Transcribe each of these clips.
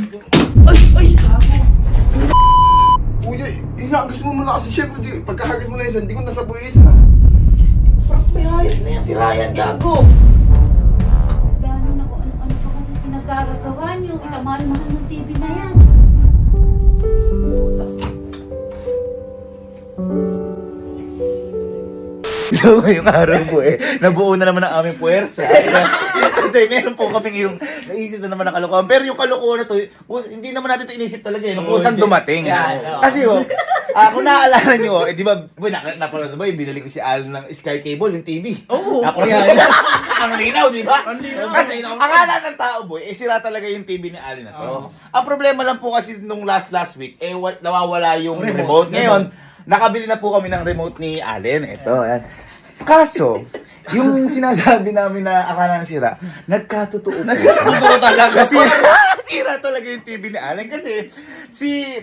Ay! Gago! Kuya, inaagos mo muna kasi syempre pagkahagis mo na yun, hindi ko nasa buwis ha. Frank, may hayos na yan si Ryan, gago! Gano'n ako, ano pa kasi pinagkagagawa niyo, itamahal-mahal ng TV na yan. So, ngayong araw po nabuo na naman ang aming puwersa. Kasi meron po kami yung naisip na naman na kalokohan. Pero yung kalokohan na to, hindi naman natin ito inisip talaga kung saan dumating. Kasi kung naaalala nyo, di ba, napanood ba, binili ko si Alan ng Sky Cable, yung TV. Oo. Ang linaw, di ba? Kasi ang akala ng tao, boy, sira talaga yung TV ni Alan na to. Ang problema lang po kasi nung last week, nawawala yung remote. Ngayon, nakabili na po kami ng remote ni Allen. Ito, yan. Kaso, yung sinasabi namin na akala ng sira, nagkatotoo po. Nagkatotoo talaga. Kasi sira talaga yung TV ni Allen. Kasi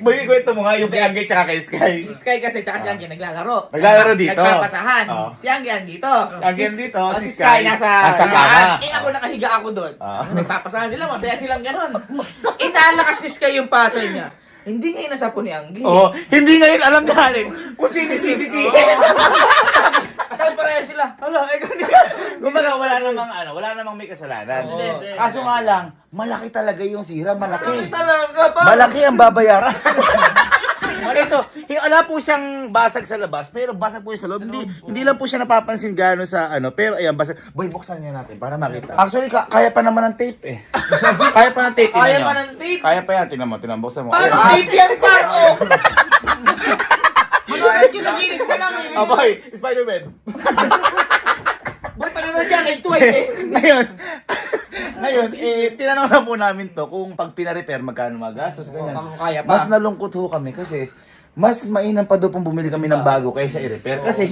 boy, kwento mo nga yung kay Angge tsaka kay Sky. Si Sky kasi tsaka si Angge naglalaro. Naglalaro dito. Nagpapasahan. Si Angge dito. Angge dito, si Sky nasa kama. ako nakahiga ako doon. Nagpapasahan sila, masaya silang gano'n. Inalakas ni Sky yung pasa niya. Hindi ngayon nasapo ni Angge. Oo, hindi ngayon alam natin kung sino. Tapos pareha sila. Hala, Kumbaga wala namang may kasalanan. Kaso nga lang, malaki talaga yung sira, malaki. Malaki ang babayaran. Ito, wala po siyang basag sa labas, pero basag po yung sa loob. Hindi lang po siya napapansin gaano sa pero ayan, basag. Boy, buksan niya natin para makita. Actually, kaya pa naman ng tape eh. Kaya pa ng tape. Kaya pa ng tape? Kaya pa yan, tingnan mo, buksan mo. Paano tape yan, paro? Manonood ka sa gilid ko lang eh. Boy, Spider-Man. Boy, panonood yan eh, twice eh. Ngayon, tinanong na po namin to kung pag pina-repair magkano magastos, ganyan. Kaya pa. Mas nalungkot ho kami kasi mas mainam pa doon pong bumili kami ng bago kaysa i-repair. Kasi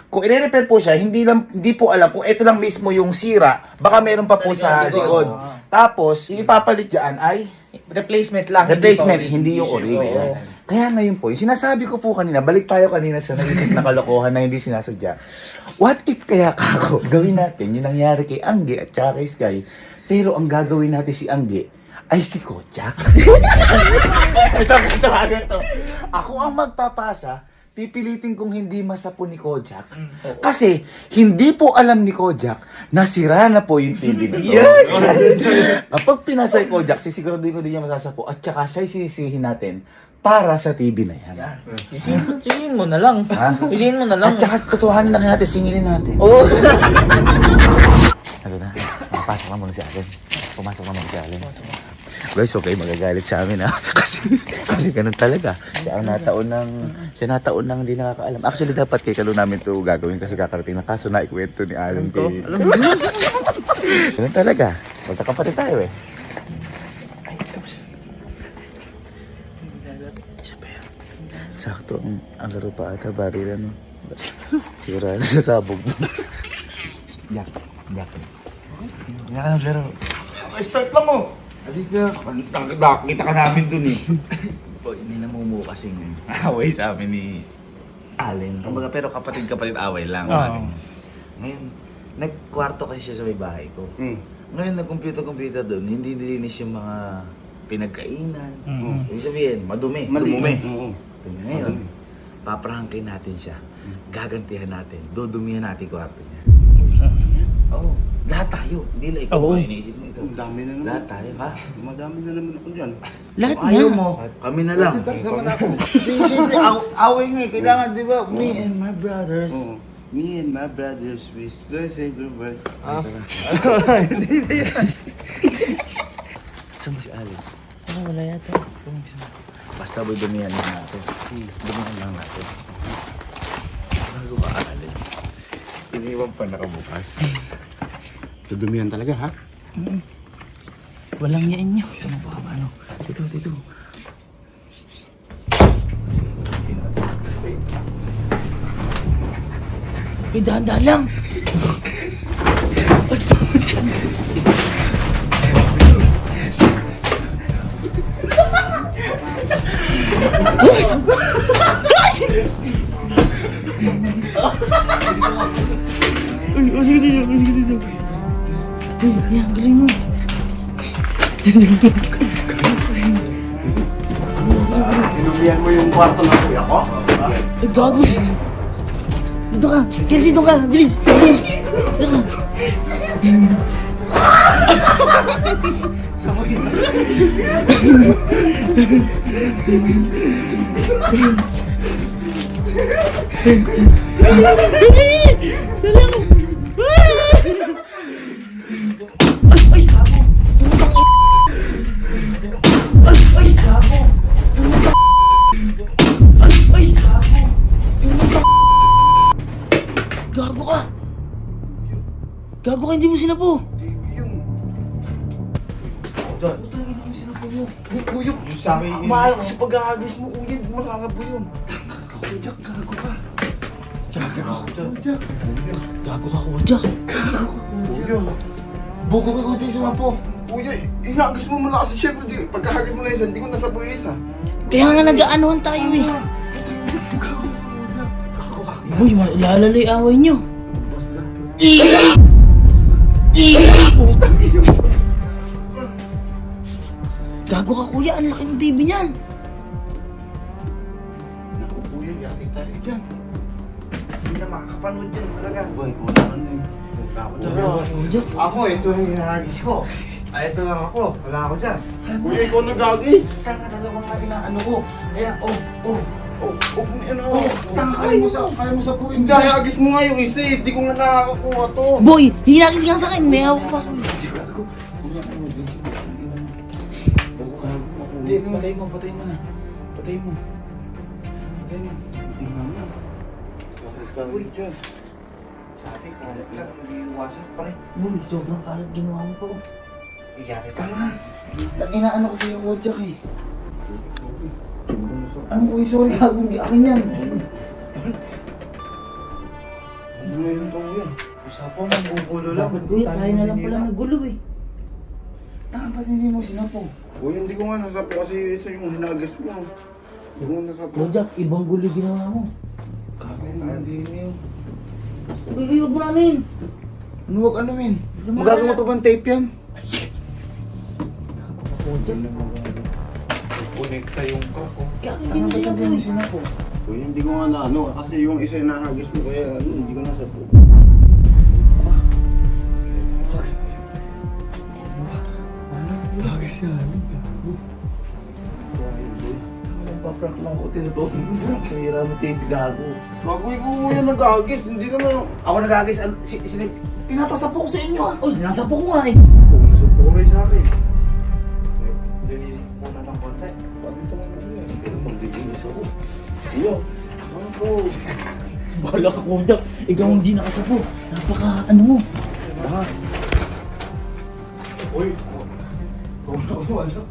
kung i-repair po siya, hindi po alam kung ito lang mismo yung sira, baka meron pa po sa likod. Tapos, yung ipapalit dyan ay Replacement lang. hindi yung original. Kaya ngayon po, yung sinasabi ko po kanina, balik tayo kanina sa naisip na kalokohan na hindi sinasadya. What if kaya kako, gawin natin yung nangyari kay Angge at saka kay Sky, pero ang gagawin natin si Angge ay si Kojak. ito. Ako ang magpapasa, pipilitin kong hindi masapo ni Kojak. Kasi, hindi po alam ni Kojak na sira na po yung TV nito. Kapag pinasa ni Kojak, sisiguraduhin ko din niya masasapo at saka siya'y sisihin natin para sa TV na yan. Singin mo na lang. Ha? Singin mo na lang. At saka totohanin lang natin, singilin natin. Oo. Ano na? Pumasok naman si Allen. Pumasok naman si Allen. Guys, okay, magagalit sa amin ha. Kasi ganun talaga. Siya nataon ng hindi nakakaalam. Actually, dapat kay Kalo namin ito gagawin kasi kakarating na kaso na ikwento ni Allen kay... Ganun talaga. Magkakapatid tayo eh. Ay, ito ba siya? Siya pa yan. Sakto, ang laro pa ata, baril ano. Sira na sa sabog doon. Jack. Hindi ka na maglaro. Start lang mo! Alis na. Nakita ka namin dun eh. Hindi namumuo kasing away sa amin ni Allen. Kumbaga, pero kapatid away lang. Ngayon, nagkwarto kasi siya sa may bahay ko. Ngayon, nag-computer doon, hindi nilinis yung mga pinagkainan. Ibig sabihin, madumi. Ngayon, paprangkin natin siya. Gagantihan natin. Dudumihan natin kwarto niya. Oo. Lahat tayo. Hindi lang ikaw. Iniisip mo ikaw. Ang dami na naman. Lahat tayo, ha? Madami na naman ako dyan. Lahat niya. Ayaw mo. Kami na lang. Naman ako. Siyempre, away nga eh. Kailangan, di ba? Me and my brothers. Me and my brothers, we still say goodbye. Hindi na yan. Saan mo si Allen? Wala yata. Basta boy, dumihan lang natin. Dumihan lang natin. Bago ba Allen? Iniwan pa nakabukas. Tudumihan talaga, ha? Walang yain niyo. Isa mo ba ano? Dito. Dahan-dahan lang. Sige dito. Uy, ang galing mo. Sabihan mo yung kwarto ng kuya ko? Ay, gago. Dito ka. Kelsey, dito ka. Bilis. Dito ka. Gago ka. Gago ka, hindi mo sinapo. Yung... Utang ina mo sinapo mo. Kuya, Sa akin, mahal kasi pagkakagis mo, kuya, masasabo yun. Jack, gago ka. Jack. Gago ka, Kojak. Kuya, Bogo ka, Kojak, sumapo. kuya, inagis mo muna kasi syempre, pagkakagis mo na isa, hindi ko nasapo yung isa. Kaya nga nag-aanuhan tayo eh. Uy, lalali away nyo. Gago ka, kuya. Ang laki ng TV niyan. Naku, kuya, yari tayo dyan. Hindi na makakapanood dyan talaga. Boy, kung ano eh. Kojak. Ako, ito yung hinahagis ko. Ay, ito lang ako. Wala ako dyan. Kuya, ikaw nagagis. Tanga talagang nga inaano ko. Kaya, Kaya mo sa po. Hindi, agis mo nga yung isa eh. Hindi ko nga nakakakuha to. Boy, hinagis ka sa akin. May hawak pa. Hindi, patay mo na. Patay mo. Mama. Uy, dyan. sabi, kalat lang. Hindi iwasan pa rin. Boy, sobrang kalat ginawa mo pa. Iyari ka. Tama. Inaano ko sa'yo, Kojak eh. Ano ko sorry, gago, hindi akin yan. Ano mo yun to, kuya? Usapo, magugulo lang. Dapat kuya, tayo na lang pala nagulo eh. Dapat hindi mo sinapo. Kuya, hindi ko nga nasapo kasi isa yung hinagas mo. Hindi ko nga nasapo. Kojak, ibang gulo ginawa mo. Gago, hindi niyo. Uy, huwag mo namin. Ano wag ano min? Magagawa pa bang tape yan? Kojak. Connecta yung kako. Kaya hindi mo sinapo eh. Sinapo. Kuya, hindi ko nga na ano. Kasi yung isa yung nahagis mo kaya ano, hindi ko nasapo. Hagis yan. Paprank lang ako, tinutunan mo. Kaya mo tape, gago. Gago, ikaw kuya nag-agis. Hindi naman. Ako nagagis, pinapasapo ko sa inyo ah. Uy, nasapo ko nga eh. Supuray sa akin. Dali muna ng konti. Bakit ito mga kuya? Pero magbibilis ako. Kuya, ano po? Bahala ka, Kojak. Ikaw hindi nakasapo. Napaka, ano mo. Baka. Uy. Wala.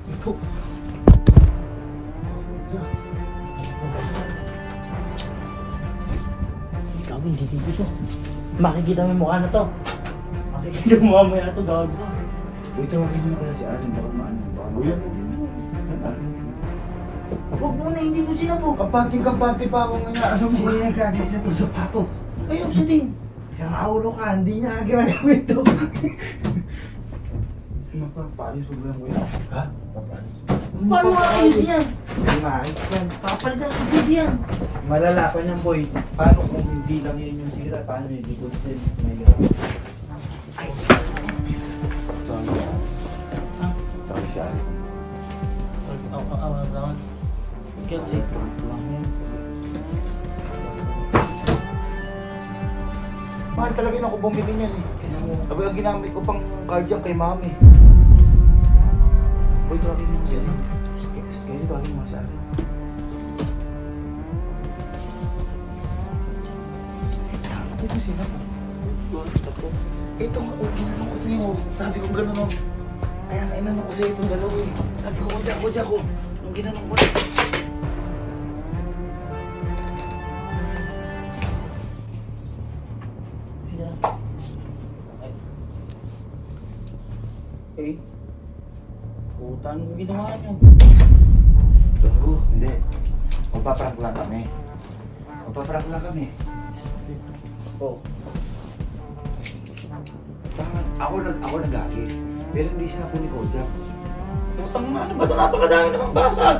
Ikaw hindi dito to. Makikita mo yung mukha na to. Makikita mo mamaya to, gago ka. Uy, tawagin mo na kaya si Alin. Baka maano. Baka kuya. Huwag muna, hindi mo sinapo. Kampante pa ako ngayon. Ano mo? Sino nagkagis na ito sapatos? Ayun siya din. Isang aulo ka, hindi niya ginagamit ito. Magpapaayos mo ba yan, kuya? Ha? Magpapaayos. Paano maayos yan? Hindi maayos yan. Papalitan ang CD yan. Malala pa niyan, boy. Paano kung hindi lang yun yung sira? Paano yung likod din? Mahirap. Tawag si Alin. Kelsey. Mahal talaga yun ako bumili niyan eh. Sabi ang ginamit ko pang cardiac kay mami. Uy, tawagin mo kasi ano? Kasi tawagin mo sa akin. Nakakatay mo sila po. Ito nga, ginanong ko sa'yo. Sabi ko gano'n o. Kaya nga inanong ko sa'yo itong dalawa eh. Sabi ko, kudya ko. Ang ginanong ko. Eh, puta, ano ba ginawa niyo? Tunggu, hindi. Magpaprank lang kami. Magpaprank lang kami. Oh, Ako nag-agis. Pero hindi siya na ni Kojak. putang na, ano ba ito? Napakadami namang basag!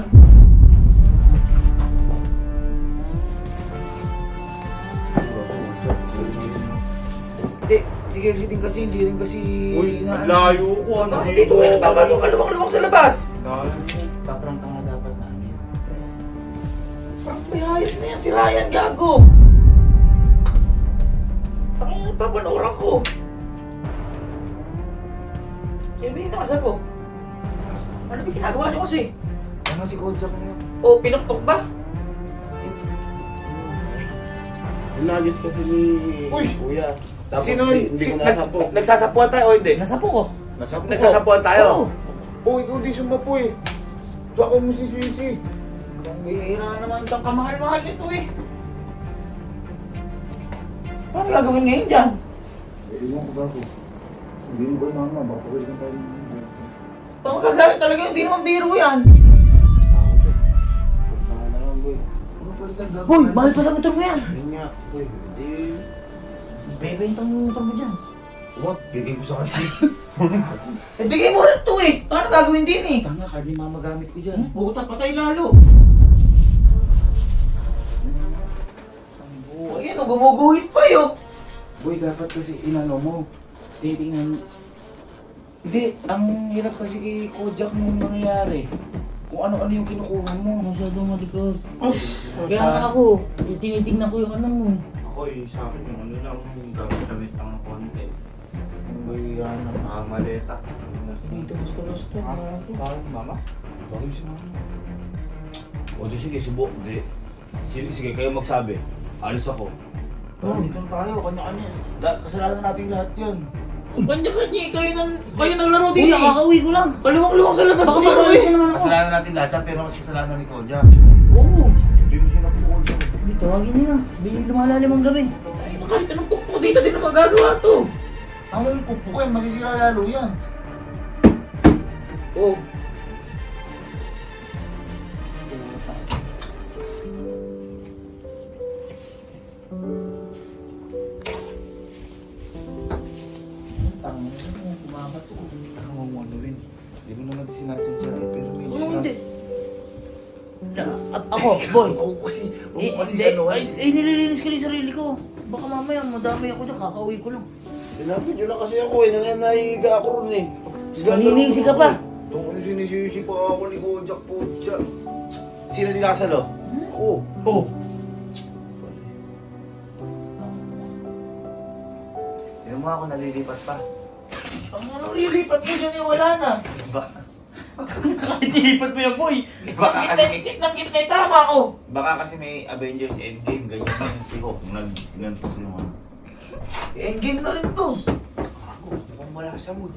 Kelsey din kasi, hindi rin kasi... Uy, layo ko. Ano Bakit dito kayo nagtabato? Kaluwang-luwang sa labas. Paprang ka nga dapat namin. Bakit may hayop na yan? Si Ryan, gago. Bakit yung nagpapanooran ko? Sino ba yung nakasabo? Ano ba ginagawa niyo kasi? Ano si Kojak mo? O, pinuktok ba? Nagis kasi ni Uy! Kuya. Tapos Sino? hindi ko nasapo. Nagsasapuan tayo o hindi? Nasapo ko. Nagsasapuan tayo? Oh, ikaw di sumapo eh. Saka mo si Sisi. Ang bihira naman itong kamahal-mahal nito eh. Ano gagawin ngayon dyan? Ewan ko gago. Hindi mo ba naman, baka pwede kang tayo. Baka magagalit talaga, hindi naman biro yan. Hoy, mahal pa sa motor mo yan. Yun nga. Uy, hindi. Bebentang yung motor mo dyan. What? Bigay ko sa kasi. Eh, bigay mo rin to eh. Paano gagawin din eh? Tanga, card ni mama gamit ko dyan. Buta patay lalo. Oh, ayan o, gumuguhit pa yun. Boy, dapat kasi inano mo. Titingnan. Hindi, ang hirap kasi kay Kojak nung nangyayari. Kung ano-ano yung kinukuha mo. Masyadong malikot. Kaya nga ako, tinitingnan ko yung ano mo. Ako sa akin yung ano lang, yung gamit lang ng konti. Boy, ano? Maleta. Dito gusto-gusto. Parang mama? Bakit si mama? O di sige, subo. Di. Sige, kayo magsabi. Alis ako. Dito na tayo, kanya-kanya. Kasalanan natin lahat yun. Kanya-kanya eh, kayo naglaro din Uy, eh. kakauwi ko lang. Kaluwang-luwang sa labas Baka dito mabalis eh. na naman ako. Kasalanan natin lahat yan, pero mas kasalanan ni Kojak. Oo. Hindi mo sinapuan siya. Hindi, tawagin niyo na. Sabi, lumalalim ang gabi. Tayo na kahit anong pukpuk dito, di na magagawa to. Ang yung pupukin, masisira lalo yan. Oh. Tangin mo, kumakat ko. Ano mo ano rin? Hindi mo naman sinasadya eh, pero may Oo, hindi. Ako, boy. Ako kasi Hindi, ano nililinis ko yung sarili ko. Baka mamaya madami ako dyan, kakauwi ko lang. Tinapin nyo lang kasi ako eh. Nananahiga ako ron eh. Maninisi ka pa. Tungkol sinisisi pa ako ni Kojak po siya. Sino dinakasalo? Ako. Oh. Yung mga ako nalilipat pa. Ang ano lilipat mo dyan eh, wala na. Kahit ilipat mo yung boy. Baka kasi, Nangkit na tama ko. baka kasi may Avengers Endgame, ganyan na yung si Hulk. Nag-gantos yung mga. Endgame na rin to. Ako, mukhang wala sa mood.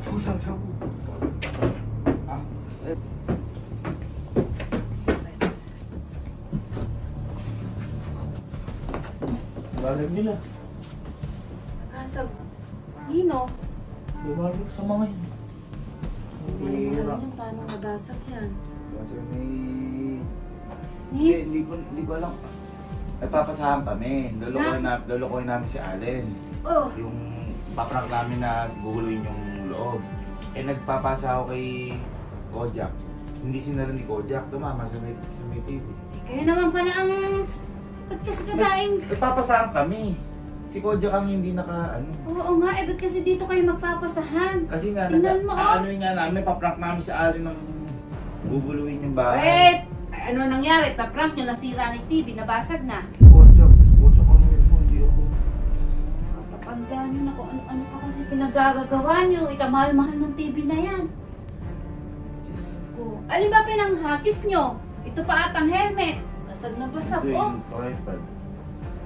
Wala sa mood. Ah, Lalim nila. Nakasag. Nino. Liwanag sa mga yun. Mahal niyan, paano nabasag yan? Kasi may... Eh? Hindi ko alam. Nagpapasahan kami. Lulukoy namin si Allen. Oh, Yung paprank namin na guguluhin yung loob. Eh nagpapasa ako kay Kojak. Hindi sinara ni Kojak, tumama sa may TV. eh naman pala ang... Ba't kasi kadaing... Nagpapasahan kami. Si Kojak ang hindi ano. Oo nga, eh ba't kasi dito kayo magpapasahan? Kasi nga, Tingnan mo, oh. ano nga namin, paprank namin si Allen ng guguluhin yung bahay. Wait! Ano nangyari? Pa-prank nyo, nasira ni TV, nabasag na. Kojak. Kojak ano yun po, hindi ako. Tatandaan nyo na kung ano-ano pa kasi pinagagagawa nyo. Ikamahal-mahal ng TV na yan. Diyos ko. Alin ba pinanghakis nyo? Ito pa atang helmet. Basag na basag, Hindi, oh. yung tripod.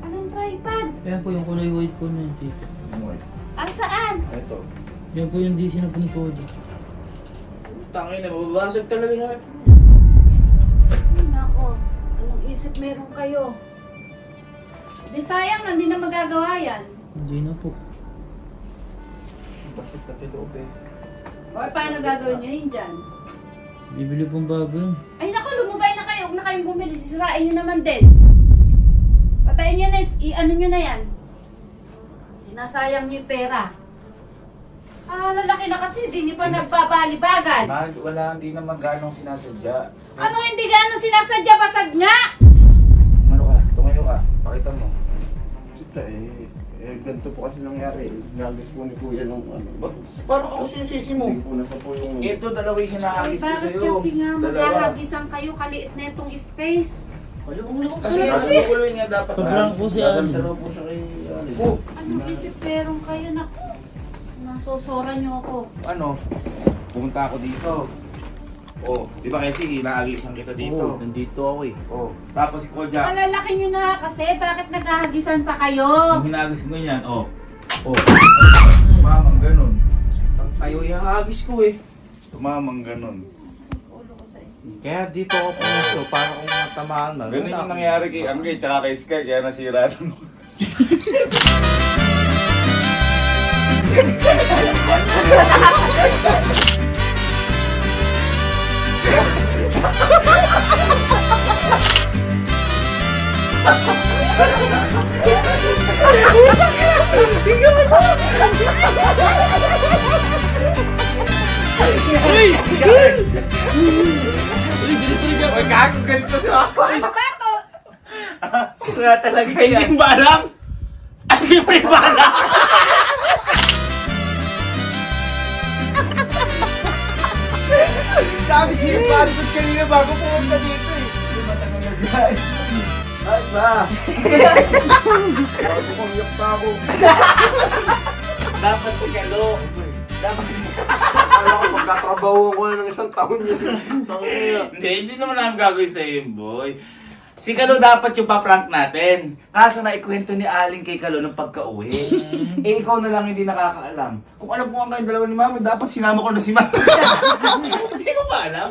Anong tripod? Yan po yung kulay white po na yun, tito. Yung white. Ah, saan? Ito. Yan po yung DC na pinipod. Tangin na, mababasag talaga lahat. Ay, nako. Anong isip meron kayo? Di sayang, hindi na magagawa yan. Hindi na po. Basit ka loob eh. O paano gagawin nyo yun dyan? Bibili pong bago yun. Ay naku, lumubay na kayo. Huwag na kayong bumili. Sisirain nyo naman din. Patayin nyo na, ano nyo na yan. Sinasayang nyo yung pera. Ah, lalaki na kasi. Di nyo pa nagbabalibagan. Wala, hindi naman ganong sinasadya. Ano hindi gano'n sinasadya? Basag nga! Ano ka? Tumayo ka. Pakita mo. Sita eh. Eh, ganito po kasi nangyari. Nagis po ni Kuya nung ano. Parang ako sinisisi mo. Hindi po nasa po yung... Ito, dalawa yung Ay, sinahagis ko bakit sa'yo. kasi nga Dalawa. maghahagisan kayo kaliit na itong space? Kasi ang guguloy nga dapat. Sobrang po si Ali. Dadaltaro po siya kay Ali. Oh, Anong isip perong kayo? Naku, nasosoran niyo ako. ano? Pumunta ako dito. Oh, di ba kasi inaagisan kita dito? Nandito ako eh. Oh, tapos si Kojak. Malalaki niyo na kasi. Bakit naghahagisan pa kayo? Yung hinagis ko yan, oh. Oh. Tumamang ganun. Kayo yung hagis ko eh. Tumamang ganun. Masakit ulo ko sa inyo. Kaya dito ako pumunto para kung matamaan na. Ganun yung nangyari kay Angge tsaka kay Sky, kaya nasira ito. Uy, gago, ganito si Papa. Bato! Sira talaga yan. Hindi ba alam? Hindi pa rin ba alam? Sabi si Parikot kanina bago pumunta dito eh. Matagal na siya. Ay ba? Bago kong yak pa ako. Dapat si Kalo. Dapat si Akala ko magkatrabaho ko na ng isang taon yun. hindi naman namin gagawin sa boy. Si Kalo dapat yung paprank natin. Kaso na ikwento ni Aling kay Kalo ng pagka-uwi. Eh ikaw na lang hindi nakakaalam. Kung alam ko ang kayong dalawa ni Mami, dapat sinama ko na si Mami. Hindi ko pa alam.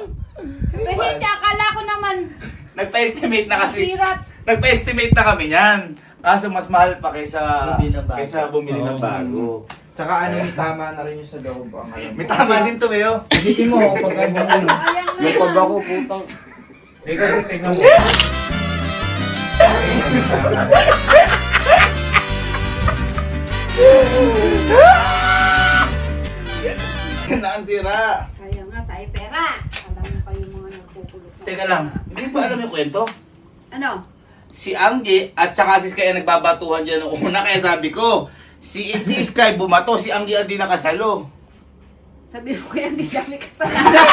Pero hindi, akala ko naman Nagpa-estimate na kasi. sirat. Nagpa-estimate na kami yan. Kaso mas mahal pa kaysa Bumili ng bago. kaysa bumili ng bago. Tsaka ano, may tama na rin yung sa loob. Ang alam May tama din to, Beo. Isipin mo, pagka bumili. Ayan na May pag ako putang. Ikaw si tingnan mo. Yan na ang sira. Sayang nga, sa pera. Alam mo kayo mga nagkukulot. Teka lang, hindi ba alam yung kwento? Ano? Si Angge at saka si Sky ang nagbabatuhan dyan noong una, kaya sabi ko, si Sky bumato, si Angge ang di nakasalo. Sabi mo kaya hindi siya may kasalanan.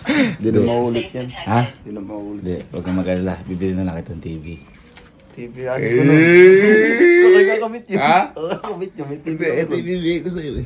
Hindi na maulit yan. Ha? Hindi na maulit. Hindi, huwag kang mag-alala. Bibili na lang kitang TV. TV agad ko na. So, kayo kakamit yun. Ha? Kakamit yun. May TV. Ito ibibigay ko sa'yo eh.